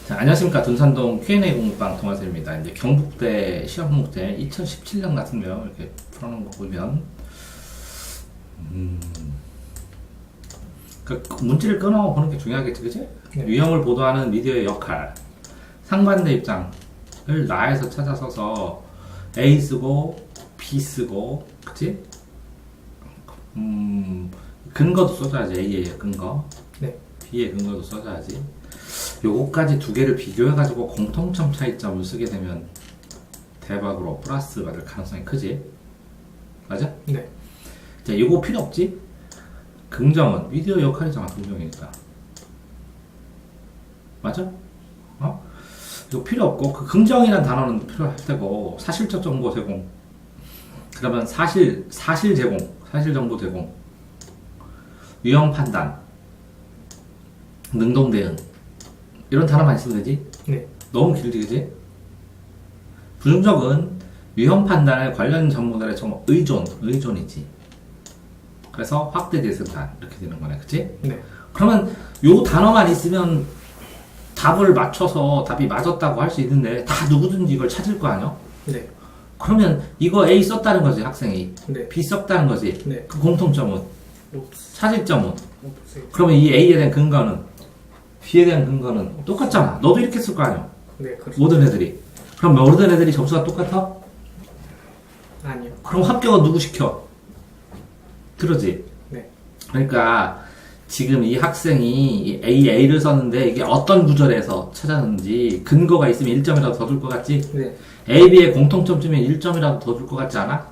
자, 안녕하십니까. 둔산동 Q&A 공부방 동아쌤입니다. 이제 경북대 시험 문제 2017년 같은데요. 이렇게 풀어놓은 거 보면, 그 문제를 끊어보는 게 중요하겠지, 그치? 네. 유형을 보도하는 미디어의 역할, 상반대 입장을 나에서 찾아서서 A 쓰고, B 쓰고, 그치? 근거도 써줘야지, A의 근거. 네. B의 근거도 써줘야지. 요거까지 두 개를 비교해가지고 공통점 차이점을 쓰게 되면 대박으로 플러스 받을 가능성이 크지? 맞아? 네. 자, 요거 필요 없지? 긍정은 미디어 역할이잖아, 긍정이니까. 맞아? 어? 이거 필요 없고, 그 긍정이란 단어는 필요할 테고, 사실적 정보 제공. 그러면 사실 제공, 사실 정보 제공. 유형 판단. 능동 대응. 이런 단어만 있으면 되지? 네. 너무 길지, 그지? 부정적은 유형 판단에 관련 전문가의 좀 의존이지. 그래서 확대 재생산 이렇게 되는 거네, 그치? 네. 그러면 요 단어만 있으면 답을 맞춰서 답이 맞았다고 할 수 있는데 다 누구든지 이걸 찾을 거 아니야? 네. 그러면 이거 A 썼다는 거지, 학생이. 네. B 썼다는 거지. 네. 그 공통점은? 차질점은? 없어요. 그러면 이 A에 대한 근거는? B에 대한 근거는 똑같잖아. 너도 이렇게 쓸 거 아니야? 네, 그렇죠. 모든 애들이. 그럼 모든 애들이 점수가 똑같아? 아니요. 그럼 합격은 누구 시켜? 그러지? 네. 그러니까 지금 이 학생이 A를 썼는데 이게 어떤 구절에서 찾았는지 근거가 있으면 1점이라도 더 줄 것 같지? 네. A, B의 공통점쯤에 1점이라도 더 줄 것 같지 않아?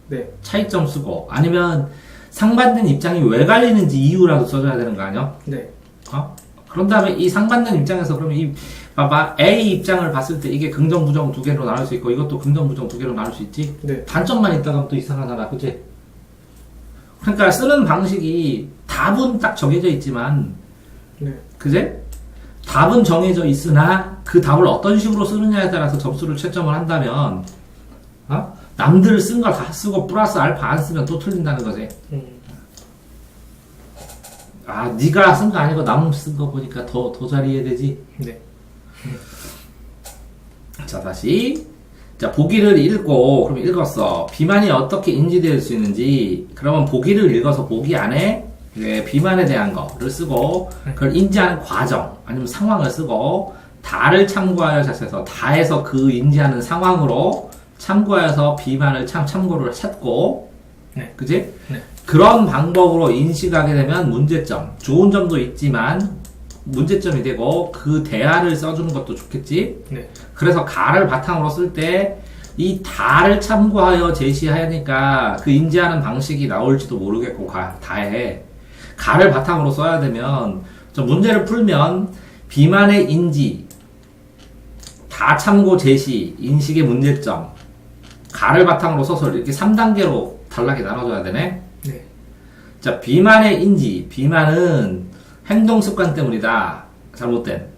네. 차이점 쓰고 아니면 상반된 입장이 왜 갈리는지 이유라도 써줘야 되는 거 아니야? 네. 어? 그런 다음에 이 상반된 입장에서 그러면 봐봐. A 입장을 봤을 때 이게 긍정, 부정 두 개로 나눌 수 있고 이것도 긍정, 부정 두 개로 나눌 수 있지? 네. 단점만 있다가 하면 또 이상하잖아. 그치? 그러니까 쓰는 방식이 답은 딱 정해져 있지만, 네. 그제? 답은 정해져 있으나 그 답을 어떤 식으로 쓰느냐에 따라서 점수를 채점을 한다면, 어? 남들 쓴 거 다 쓰고 플러스 알파 안 쓰면 또 틀린다는 거지. 아, 네가 쓴 거 아니고 남 쓴 거 보니까 더 잘 이해되지? 네. 자, 다시. 자, 보기를 읽고, 그럼 읽었어. 비만이 어떻게 인지될 수 있는지, 그러면 보기를 읽어서 보기 안에 비만에 대한 거를 쓰고, 그걸 인지하는 과정, 아니면 상황을 쓰고, 다를 참고하여 자세서, 다에서 그 인지하는 상황으로 참고하여서 비만을 참고를 찾고, 네. 그지? 네. 그런 방법으로 인식하게 되면 문제점, 좋은 점도 있지만, 문제점이 되고, 그 대화를 써주는 것도 좋겠지? 네. 그래서 가를 바탕으로 쓸 때, 이 다를 참고하여 제시하니까 그 인지하는 방식이 나올지도 모르겠고, 다에. 가를 바탕으로 써야 되면, 좀 문제를 풀면, 비만의 인지, 다 참고 제시, 인식의 문제점, 가를 바탕으로 써서 이렇게 3단계로 단락에 나눠줘야 되네? 네. 자, 비만의 인지, 비만은 행동 습관 때문이다. 잘못된.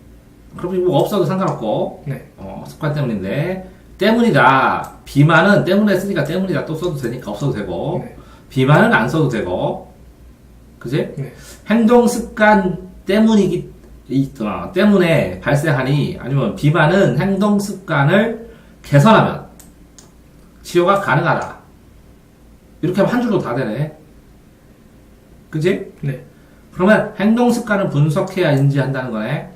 그럼 뭐 없어도 상관없고, 네. 습관 때문인데, 때문이다. 비만은 때문에 쓰니까 때문이다. 또 써도 되니까 없어도 되고, 네. 비만은 안 써도 되고, 그지? 네. 행동 습관 때문에 발생하니, 아니면 비만은 행동 습관을 개선하면 치료가 가능하다. 이렇게 하면 한 줄로 다 되네. 그지? 네. 그러면 행동 습관을 분석해야 인지한다는 거네.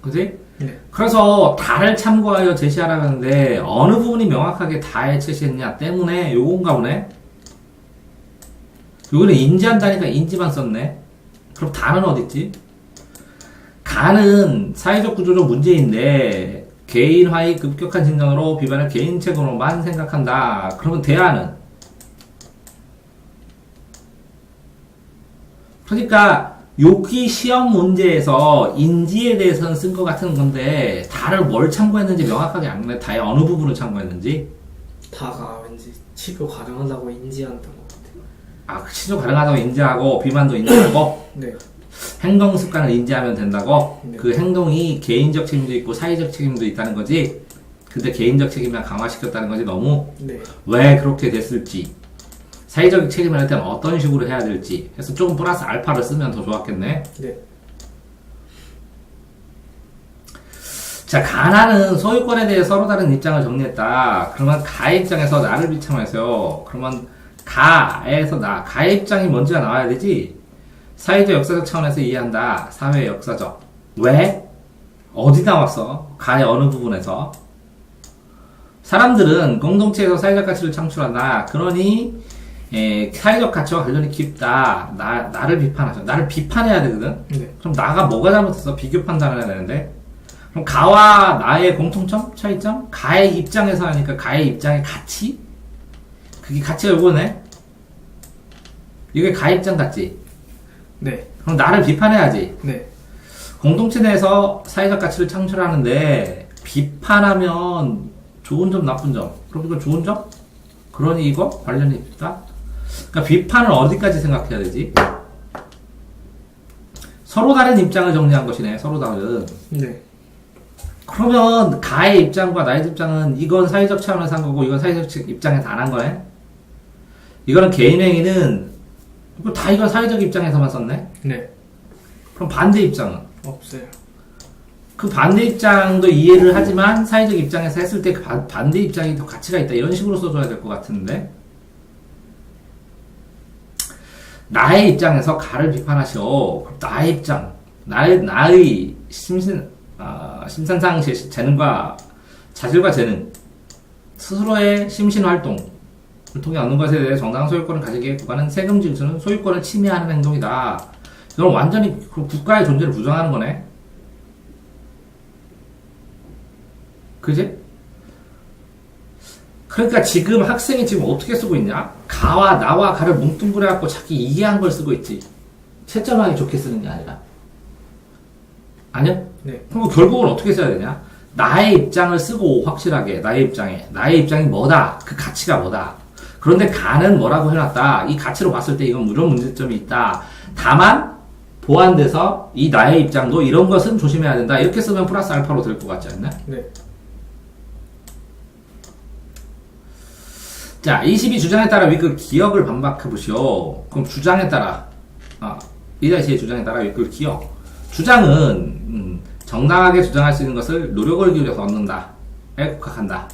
그지? 네. 그래서 다를 참고하여 제시하라고 하는데 어느 부분이 명확하게 다에 제시했냐 때문에 요건가 보네. 요거는 인지한다니까 인지만 썼네. 그럼 다는 어딨지? 가는 사회적 구조적 문제인데 개인화의 급격한 진전으로 비만을 개인책으로만 생각한다. 그러면 대안은? 그러니까 여기 시험 문제에서 인지에 대해서는 쓴 것 같은 건데 다를 뭘 참고했는지 명확하게 안 나네. 다의 어느 부분을 참고했는지. 다가 왠지 치료 가능하다고 인지한다는 것 같아요. 아, 치료 가능하다고 인지하고 비만도 인지하고 네. 행동 습관을 인지하면 된다고. 네. 그 행동이 개인적 책임도 있고 사회적 책임도 있다는 거지. 근데 개인적 책임만 강화시켰다는 거지. 너무 네. 왜 그렇게 됐을지, 사회적 책임을 할 때는 어떤 식으로 해야 될지 해서 조금 플러스 알파를 쓰면 더 좋았겠네. 네. 자, 가나는 소유권에 대해 서로 다른 입장을 정리했다. 그러면 가의 입장에서 나를 비참해서요. 그러면 가의 입장이 뭔지가 나와야 되지. 사회적 역사적 차원에서 이해한다. 사회 역사적. 왜? 어디 나왔어? 가의 어느 부분에서? 사람들은 공동체에서 사회적 가치를 창출한다. 그러니 사회적 가치와 관련이 깊다. 나를 비판하죠. 나를 비판해야 되거든. 네. 그럼 나가 뭐가 잘못했어? 비교 판단을 해야 되는데. 그럼 가와 나의 공통점? 차이점? 가의 입장에서 하니까 가의 입장의 가치? 그게 가치가 요거네? 이게 가의 입장 같지? 네. 그럼 나를 비판해야지. 네. 공동체 내에서 사회적 가치를 창출하는데 비판하면 좋은 점, 나쁜 점. 그럼 이거 좋은 점? 그러니 이거 관련이 있다? 그러니까 비판을 어디까지 생각해야 되지? 서로 다른 입장을 정리한 것이네. 서로 다른. 네. 그러면 가의 입장과 나의 입장은 이건 사회적 차원에서 한 거고 이건 사회적 입장에서 안 한 거네? 이거는 개인행위는 이건 사회적 입장에서만 썼네? 네. 그럼 반대 입장은? 없어요. 그 반대 입장도 이해를 하지만 사회적 입장에서 했을 때 그 반대 입장이 더 가치가 있다 이런 식으로 써줘야 될 것 같은데 나의 입장에서 가를 비판하시오. 나의 입장 나의 심산상 재능과 자질과 재능 스스로의 심신활동을 통해 얻는 것에 대해 정당한 소유권을 가지기에 구가는 세금 징수는 소유권을 침해하는 행동이다. 이건 완전히 국가의 존재를 부정하는 거네. 그지? 그러니까 지금 학생이 지금 어떻게 쓰고 있냐? 가와 나와 가를 뭉뚱그려갖고 자기 이해한 걸 쓰고 있지. 채점하기 좋게 쓰는 게 아니라. 아니요? 네. 그럼 결국은 어떻게 써야 되냐? 나의 입장을 쓰고 확실하게 나의 입장이 뭐다? 그 가치가 뭐다? 그런데 가는 뭐라고 해놨다? 이 가치로 봤을 때 이건 이런 문제점이 있다. 다만 보완돼서 이 나의 입장도 이런 것은 조심해야 된다. 이렇게 쓰면 플러스 알파로 될 것 같지 않나? 네. 자, 22 주장에 따라 윗글 기억을 반박해보시오. 그럼 주장에 따라, 이다시의 주장에 따라 윗글 기억. 주장은, 정당하게 주장할 수 있는 것을 노력을 기울여서 얻는다. 에 국한한다.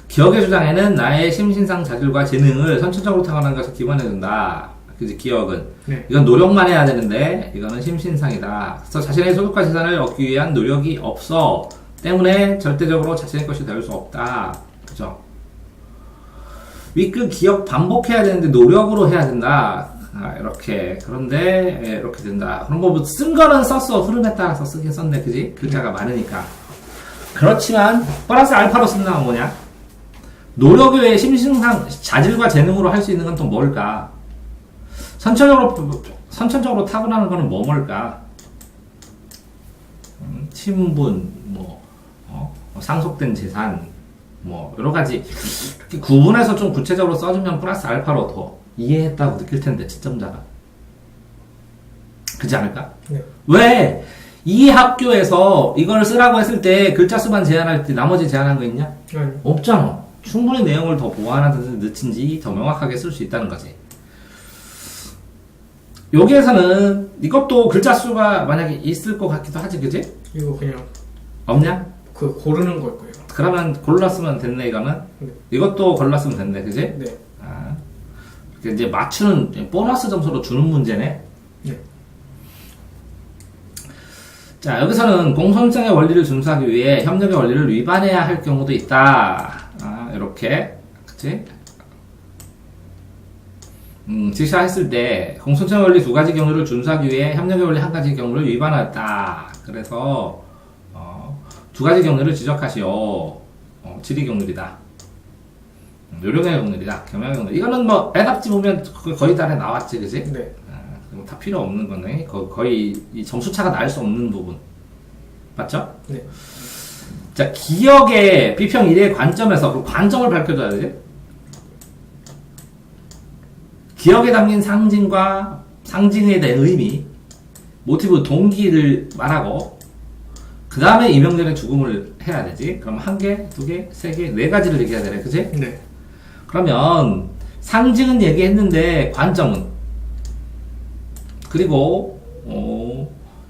기억의 주장에는 나의 심신상 자질과 재능을 선천적으로 타고난 것을 기반해준다. 그지, 기억은. 네. 이건 노력만 해야 되는데, 이거는 심신상이다. 그래서 자신의 소득과 재산을 얻기 위한 노력이 없어. 때문에 절대적으로 자신의 것이 될 수 없다. 그죠? 윗글 기억 반복해야 되는데 노력으로 해야 된다. 이렇게. 그런데 이렇게 된다. 그럼 뭐 쓴 거는 썼어. 흐름에 따라서 쓰긴 썼네. 그지? 글자가 많으니까. 그렇지만 플러스 알파로 쓴다는 건 뭐냐? 노력 외에 심신상 자질과 재능으로 할 수 있는 건 또 뭘까? 선천적으로 타고나는 거는 뭘까? 친분, 상속된 재산, 여러 가지 이렇게 구분해서 좀 구체적으로 써주면 플러스 알파로 더 이해했다고 느낄 텐데 채점자가 그렇지 않을까? 네. 왜 이 학교에서 이걸 쓰라고 했을 때 글자 수만 제한할 때 나머지 제한한 거 있냐? 아니. 없잖아. 충분히 내용을 더 보완하든지 늦든지 더 명확하게 쓸 수 있다는 거지. 여기에서는 이것도 글자 수가 만약에 있을 것 같기도 하지, 그지? 이거 그냥 없냐? 그 고르는 걸 거예요. 그러면 골랐으면 됐네 이거는. 네. 이것도 골랐으면 됐네, 그지? 네. 이렇게 이제 맞추는 보너스 점수로 주는 문제네. 네. 자, 여기서는 공손성의 원리를 준수하기 위해 협력의 원리를 위반해야 할 경우도 있다. 이렇게, 그치? 지시했을 때 공손성의 원리 두 가지 경우를 준수하기 위해 협력의 원리 한 가지 경우를 위반하였다. 그래서 두 가지 경우를 지적하시오. 질의 경률이다. 요령의 경률이다. 경영의 경률. 이거는 애답지 보면 거의 다 나왔지, 그지? 네. 다 필요 없는 거네. 거의 이 점수차가 날 수 없는 부분. 맞죠? 네. 자, 기억의 비평 1의 관점에서 그 관점을 밝혀줘야 되지? 기억에 담긴 상징에 대한 의미, 모티브, 동기를 말하고, 그 다음에 이명렬의 죽음을 해야 되지? 그럼 한 개, 두 개, 세 개, 네 가지를 얘기해야 되네, 그지? 네. 그러면 상징은 얘기했는데 관점은 그리고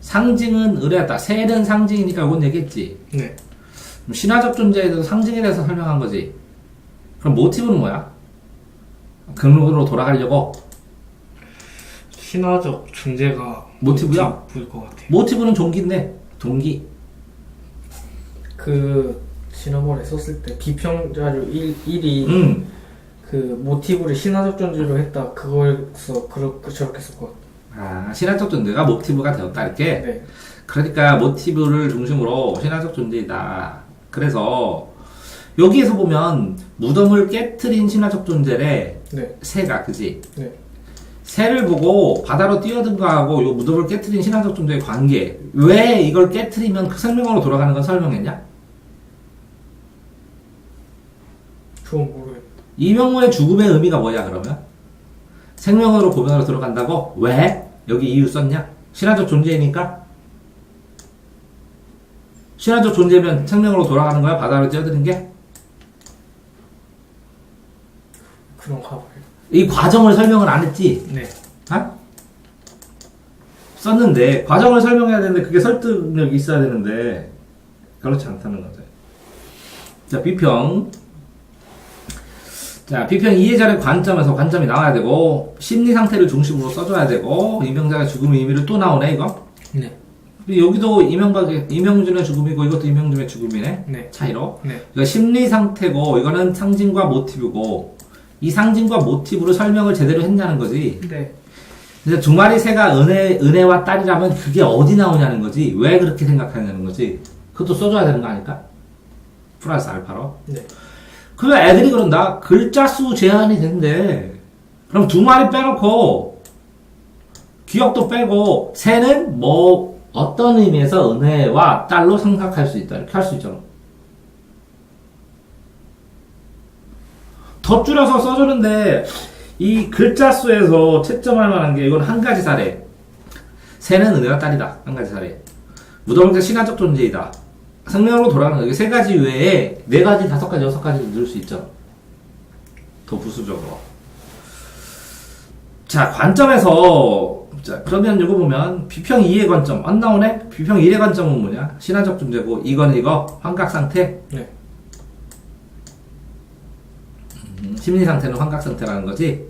상징은 은혜였다. 셀은 상징이니까 이건 얘기했지. 네. 그럼 신화적 존재에 대해서 상징에 대해서 설명한 거지. 그럼 모티브는 뭐야? 근원으로 돌아가려고 신화적 존재가 모티브야? 모티브일 것 같아요. 모티브는 동기인데 동기. 그 지난번에 썼을 때 비평자료 1이 그 모티브를 신화적 존재로 했다. 그거에서 그렇게 저렇게 썼거든요. 아, 신화적 존재가 모티브가 되었다 이렇게. 네. 그러니까 모티브를 중심으로 신화적 존재이다. 그래서 여기에서 보면 무덤을 깨트린 신화적 존재래. 네. 새가 그지? 네. 새를 보고 바다로 뛰어든가하고 요 무덤을 깨트린 신화적 존재의 관계. 왜 이걸 깨트리면 그 생명으로 돌아가는 건 설명했냐? 그건 모르겠어요. 이명호의 죽음의 의미가 뭐냐 그러면? 생명으로 고면으로 들어간다고? 왜? 여기 이유 썼냐? 신화적 존재이니까? 신화적 존재면 생명으로 돌아가는 거야? 바다로 뛰어드는 게? 그런가 봐요. 이 과정을 설명을 안 했지? 네. 아? 썼는데 과정을 설명해야 되는데 그게 설득력이 있어야 되는데 그렇지 않다는 거죠. 자, 비평. 자, 비평 이해자의 관점에서 관점이 나와야 되고 심리 상태를 중심으로 써줘야 되고 이명작의 죽음의 의미를 또 나오네 이거. 네. 여기도 이명준의 죽음이고 이것도 이명준의 죽음이네. 네. 차이로. 네. 이거 심리 상태고 이거는 상징과 모티브고 이 상징과 모티브로 설명을 제대로 했냐는 거지. 네. 이제 두 마리 새가 은혜와 딸이라면 그게 어디 나오냐는 거지. 왜 그렇게 생각하냐는 거지. 그것도 써줘야 되는 거 아닐까? 플러스 알파로. 네. 그러면 애들이 그런다. 글자 수 제한이 된대. 그럼 두 마리 빼놓고 기억도 빼고 새는 뭐 어떤 의미에서 은혜와 딸로 생각할 수 있다. 이렇게 할 수 있잖아. 더 줄여서 써주는데 이 글자 수에서 채점할 만한 게 이건 한 가지 사례. 새는 은혜와 딸이다. 한 가지 사례. 무덤은 신화적 존재이다. 생명으로 돌아가는 거. 세 가지 외에 네 가지, 다섯 가지, 여섯 가지 넣을 수 있죠. 더 부수적으로. 자, 관점에서 자, 그러면 이거 보면 비평 2의 관점 안 나오네? 비평 1의 관점은 뭐냐? 신화적 존재고 이건 이거 환각 상태. 네. 심리 상태는 환각 상태라는 거지.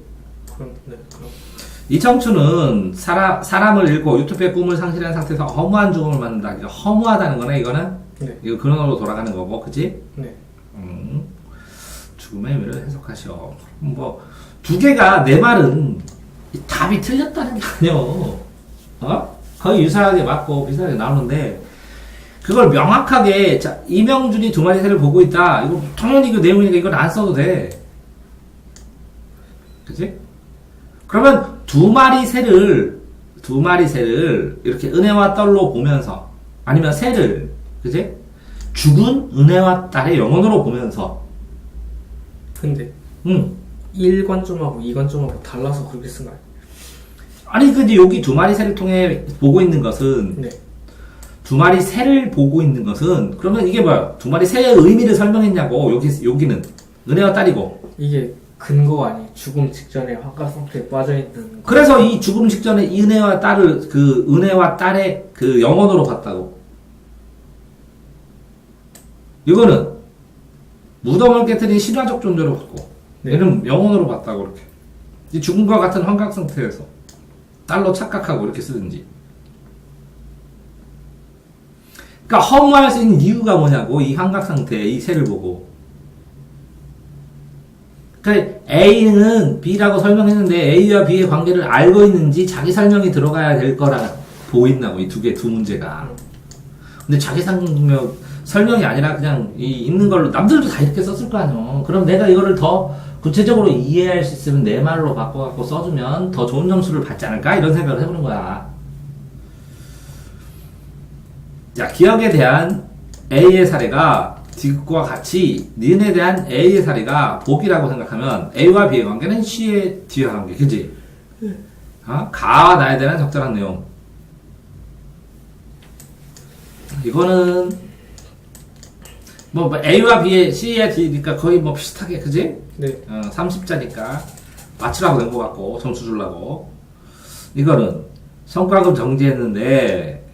그럼 네. 그럼 이청춘은 사람을 잃고 유토피아의 꿈을 상실한 상태에서 허무한 죽음을 맞는다. 이거 허무하다는 거네, 이거는. 네. 이거 근원으로 돌아가는 거고, 그지? 네. 죽음의 의미를 해석하셔. 뭐, 두 개가, 내 말은 답이 틀렸다는 게 아니요. 어? 거의 유사하게 맞고 비슷하게 나오는데, 그걸 명확하게, 자, 이명준이 두 마리 새를 보고 있다. 이거 당연히 그 내용이니까 이건 안 써도 돼. 그지? 그러면 두 마리 새를 이렇게 은혜와 딸로 보면서, 아니면 새를, 그지? 죽은 은혜와 딸의 영혼으로 보면서, 근데 1관점하고 2관점하고 달라서 그렇게 쓴 거예요. 아니, 근데 여기 두 마리 새를 통해 보고 있는 것은, 네. 두 마리 새를 보고 있는 것은, 그러면 이게 뭐야? 두 마리 새의 의미를 설명했냐고, 여기는. 은혜와 딸이고. 이게 근거가 아니 죽음 직전에 환각 상태에 빠져있는. 그래서 이 죽음 직전에 이 은혜와 딸을, 그 은혜와 딸의 그 영혼으로 봤다고. 이거는 무덤을 깨뜨린 신화적 존재로 봤고, 네. 얘는 영혼으로 봤다고, 이렇게. 이 죽음과 같은 환각 상태에서 딸로 착각하고 이렇게 쓰든지. 그러니까 허무할 수 있는 이유가 뭐냐고, 이 환각 상태에 이 새를 보고. 그러니까 A는 B라고 설명했는데 A와 B의 관계를 알고 있는지 자기 설명이 들어가야 될 거라 보인다고, 이 두 문제가. 근데 자기 설명이 아니라 그냥 있는 걸로, 남들도 다 이렇게 썼을 거 아니야. 그럼 내가 이거를 더 구체적으로 이해할 수 있으면 내 말로 바꿔갖고 써주면 더 좋은 점수를 받지 않을까? 이런 생각을 해보는 거야. 자, 기억에 대한 A의 사례가 D과 같이 니은에 대한 A의 사례가 복이라고 생각하면 A와 B의 관계는 C의 D와 관계, 그치? 가와 나에 대한 적절한 내용. 이거는 뭐 A와 B의 C의 D니까 거의 뭐 비슷하게, 그지? 네. 30자니까 맞추라고 낸 것 같고 점수 주려고. 이거는 성과급 정지했는데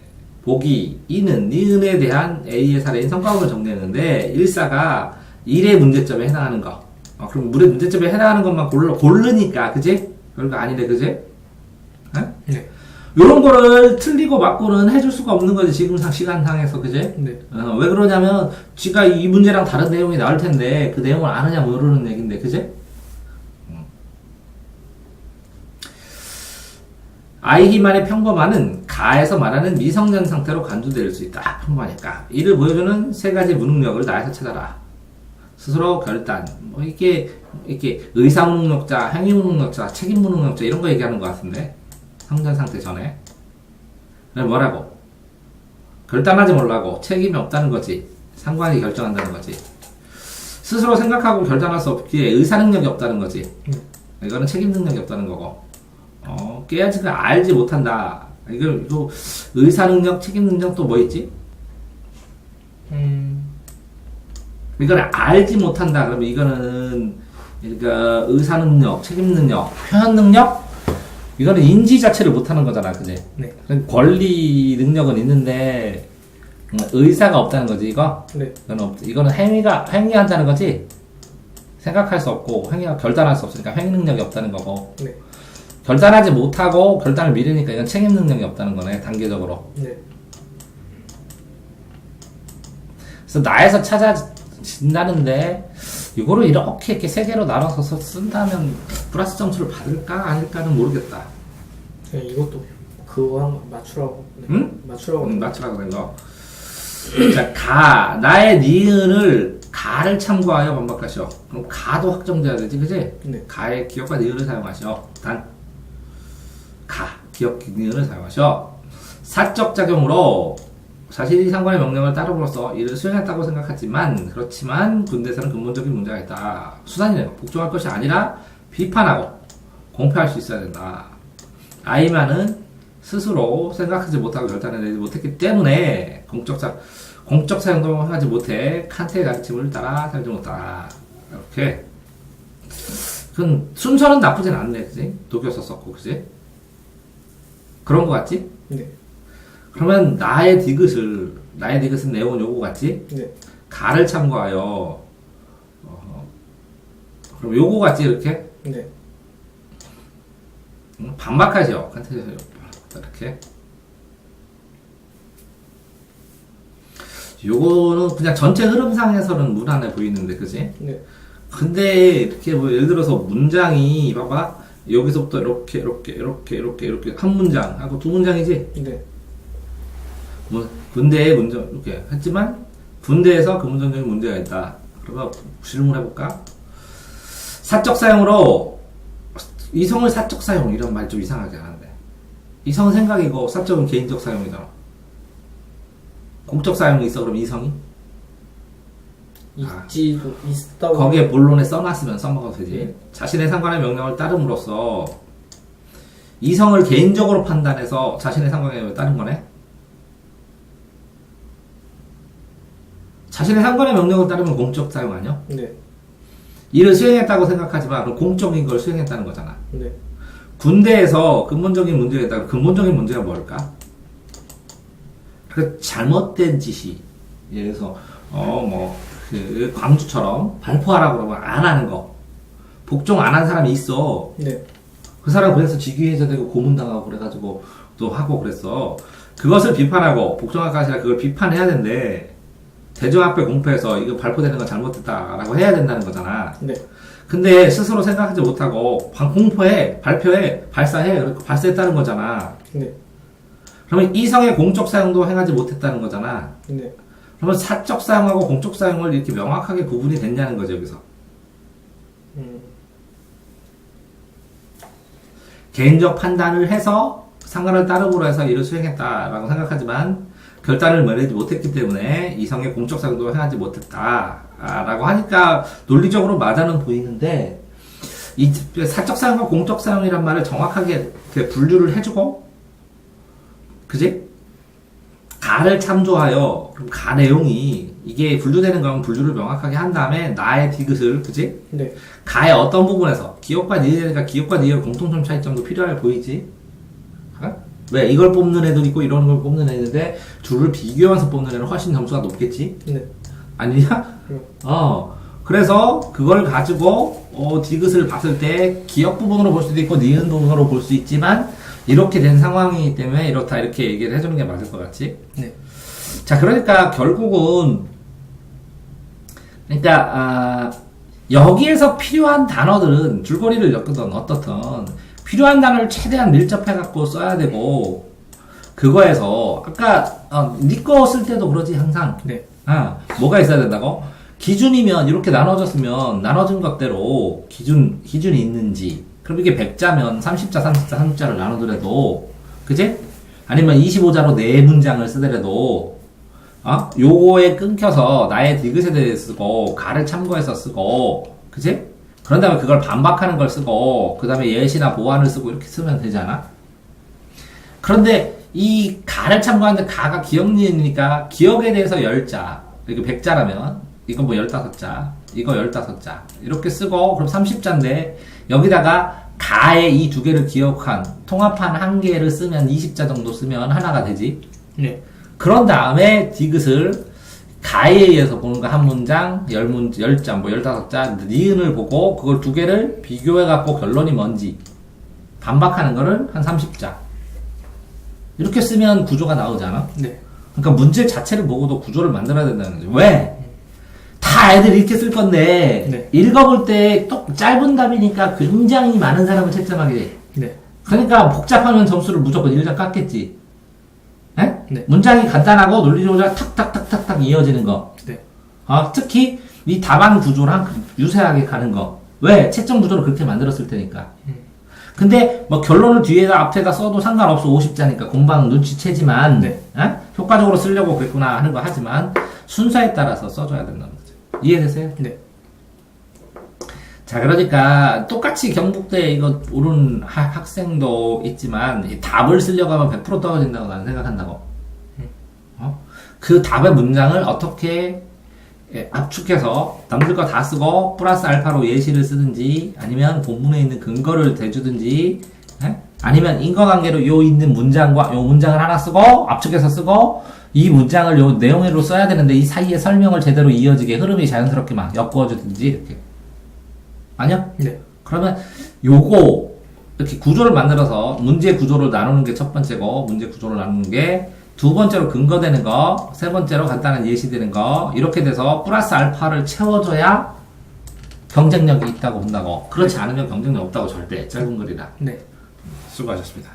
보기, 이는, 니은에 대한 A의 사례인 성과음을 정리했는데, 1사가 1의 문제점에 해당하는 거. 그럼 물의 문제점에 해당하는 것만 고르니까, 그지? 별거 아니래, 그지? 네. 요런 거를 틀리고 맞고는 해줄 수가 없는 거지, 지금 시간상에서, 그지? 네. 왜 그러냐면, 지가 이 문제랑 다른 내용이 나올 텐데, 그 내용을 아느냐 모르는 얘기인데, 그지? 아이히만의 평범한은 가에서 말하는 미성년 상태로 간주될 수 있다. 평범하니까. 이를 보여주는 세 가지 무능력을 나에서 찾아라. 스스로 결단, 이게 의사무능력자, 행위무능력자, 책임무능력자, 이런 거 얘기하는 것 같은데. 성전 상태 전에. 뭐라고? 결단하지 말라고. 책임이 없다는 거지. 상관이 결정한다는 거지. 스스로 생각하고 결단할 수 없기에 의사능력이 없다는 거지. 이거는 책임능력이 없다는 거고. 깨야지가 알지 못한다. 이거 의사능력, 책임능력 또 뭐 있지? 이거를 알지 못한다. 그러면 이거는 그러니까 의사능력, 책임능력, 표현능력? 이거는 인지 자체를 못하는 거잖아, 그지? 네. 권리 능력은 있는데 의사가 없다는 거지, 이거? 네. 이거는 행위한다는 거지? 생각할 수 없고 결단할 수 없으니까 행위 능력이 없다는 거고. 네. 결단하지 못하고 결단을 미루니까 이건 책임 능력이 없다는 거네, 단계적으로. 네. 그래서 나에서 찾아진다는데 이거를 이렇게 세 개로 나눠서 쓴다면 플러스 점수를 받을까 아닐까는 모르겠다. 네, 이것도 그거 한 맞추라고. 네. 응? 맞추라고. 맞추라고 된 거. 자, 나의 니은을 가를 참고하여 반박하시오. 그럼 가도 확정돼야 되지, 그지? 네. 가의 기억과 니은을 사용하시오. 기억 니은을 사용하시오. 사적 작용으로 자신이 상관의 명령을 따름으로써 이를 수행했다고 생각하지만, 그렇지만 군대에서는 근본적인 문제가 있다. 수단이네요. 복종할 것이 아니라 비판하고 공표할 수 있어야 된다. 아이만은 스스로 생각하지 못하고 결단을 내지 못했기 때문에 공적 사용도 하지 못해 칸트의 가르침을 따라 살지 못하다. 이렇게. 그건 순서는 나쁘진 않네, 그지? 독일 썼었고, 그지? 그런 거 같지? 네. 그러면 나의 디귿은 내용은 요거 같지? 네. 가를 참고하여 그럼 요거 같지, 이렇게? 네. 반박하죠. 칸트에서 이렇게. 요거는 그냥 전체 흐름상에서는 무난해 보이는데, 그지? 네. 근데 이렇게 뭐 예를 들어서 문장이 봐봐, 여기서부터 이렇게 한 문장 하고 두 문장이지. 네. 뭐 군대의 문장 이렇게 했지만 군대에서 근본적인 문제가 있다. 그러면 질문해 볼까? 사적 사용으로 이성을 사적 사용 이런 말 좀 이상하게 하는데, 이성은 생각이고 사적은 개인적 사용이잖아. 공적 사용이 있어, 그럼 이성이? 있다고. 거기에 본론에 써놨으면 써먹어도 되지. 자신의 상관의 명령을 따름으로써 이성을 개인적으로 판단해서 자신의 상관의 명령을 따른 거네? 자신의 상관의 명령을 따르면 공적 사용 아니야? 네. 이를 수행했다고 생각하지만 그럼 공적인 걸 수행했다는 거잖아. 네. 군대에서 근본적인 문제가 있다면 근본적인 문제가 뭘까? 그 잘못된 짓이, 예를 들어서 그 광주처럼 발포하라고 그러면 안 하는 거, 복종 안 한 사람이 있어. 네. 그 사람 그래서 직위해제되고 고문당하고 그래가지고 또 하고 그랬어. 그것을 비판하고 복종할 것이 아니라 그걸 비판해야 되는데, 대중 앞에 공표해서 이거 발표되는 건 잘못됐다라고 해야 된다는 거잖아. 네. 근데 스스로 생각하지 못하고 공포해, 발표해, 발사해, 그렇게 발사했다는 거잖아. 네. 그러면 이성의 공적 사용도 행하지 못했다는 거잖아. 네. 그러면 사적 사용하고 공적 사용을 이렇게 명확하게 구분이 됐냐는 거죠, 여기서. 개인적 판단을 해서 상관을 따름으로 해서 이를 수행했다라고 생각하지만 결단을 내리지 못했기 때문에 이성의 공적 사용도 행하지 못했다라고 하니까 논리적으로 맞아는 보이는데, 이 사적 사용과 공적 사용이란 말을 정확하게 이렇게 분류를 해주고, 그지? 가를 참조하여, 그럼 가 내용이 이게 분류되는 거면 분류를 명확하게 한 다음에 나의 디귿을, 그지? 네. 가의 어떤 부분에서 기억과 니은이니까 기억과 니은의 공통점 차이점도 필요해 보이지? 어? 왜? 이걸 뽑는 애도 있고 이런 걸 뽑는 애인데 둘을 비교하면서 뽑는 애는 훨씬 점수가 높겠지? 네. 아니냐? 그래서 그걸 가지고 디귿을 봤을 때 기억 부분으로 볼 수도 있고 니은 부분으로 볼 수 있지만 이렇게 된 상황이기 때문에 이렇다 이렇게 얘기를 해주는 게 맞을 것 같지? 네. 자, 그러니까 결국은 그러니까 여기에서 필요한 단어들은 줄거리를 엮든 어떻든 필요한 단어를 최대한 밀접해 갖고 써야 되고 그거에서 아까 니꺼 쓸 때도 그러지 항상. 네. 뭐가 있어야 된다고? 기준이면 이렇게 나눠졌으면 나눠진 것대로 기준이 있는지 그럼 이게 100자면 30자 30자를 나누더라도 그지? 아니면 25자로 4문장을 쓰더라도 요거에 끊겨서 나의 디귿에 대해서 쓰고 가를 참고해서 쓰고 그지? 그런 다음에 그걸 반박하는 걸 쓰고 그 다음에 예시나 보완을 쓰고 이렇게 쓰면 되잖아. 그런데 이 가를 참고하는데 가가 기억니으니까 기억에 대해서 10자 이거 100자라면 이거 뭐 15자 이거 15자 이렇게 쓰고 그럼 30자인데 여기다가 가의 이 두 개를 기억한 통합한 한 개를 쓰면 20자 정도 쓰면 하나가 되지. 네. 그런 다음에 디귿을 가에 의해서 보는 거 한 문장, 10자, 뭐 15자, 니은을 보고 그걸 두 개를 비교해갖고 결론이 뭔지 반박하는 거를 한 30자. 이렇게 쓰면 구조가 나오잖아? 네. 그러니까 문제 자체를 보고도 구조를 만들어야 된다는 거지. 왜? 다 애들 이렇게 쓸 건데, 네. 읽어볼 때 또 짧은 답이니까 굉장히 많은 사람을 채점하게 돼. 네. 그러니까 복잡하면 점수를 무조건 1점 깎겠지. 에? 네. 문장이 간단하고 논리적으로 탁탁탁탁탁 이어지는 거. 네. 특히 이 답안 구조랑 유사하게 가는 거. 왜? 채점 구조를 그렇게 만들었을 테니까. 근데 뭐 결론을 뒤에다 앞에다 써도 상관없어. 50자니까 공방 눈치채지만 네. 효과적으로 쓰려고 그랬구나 하는 거 하지만 순서에 따라서 써줘야 된다는 거죠. 이해되세요? 네. 자, 그러니까 똑같이 경북대 이거 오른 학생도 있지만 이 답을 쓰려고 하면 100% 떨어진다고 나는 생각한다고. 그 답의 문장을 어떻게 압축해서 남들 거 다 쓰고 플러스 알파로 예시를 쓰든지 아니면 본문에 있는 근거를 대주든지 아니면 인과관계로 요 있는 문장과 요 문장을 하나 쓰고 압축해서 쓰고 이 문장을 요 내용으로 써야 되는데 이 사이에 설명을 제대로 이어지게 흐름이 자연스럽게 막 엮어주든지 이렇게. 아니야? 네. 그러면 요거 이렇게 구조를 만들어서 문제 구조를 나누는 게 첫 번째고 문제 구조를 나누는 게 두 번째로 근거되는 거, 세 번째로 간단한 예시되는 거 이렇게 돼서 플러스 알파를 채워줘야 경쟁력이 있다고 본다고. 그렇지 않으면 경쟁력 없다고 절대 짧은 글이라. 네. 수고하셨습니다.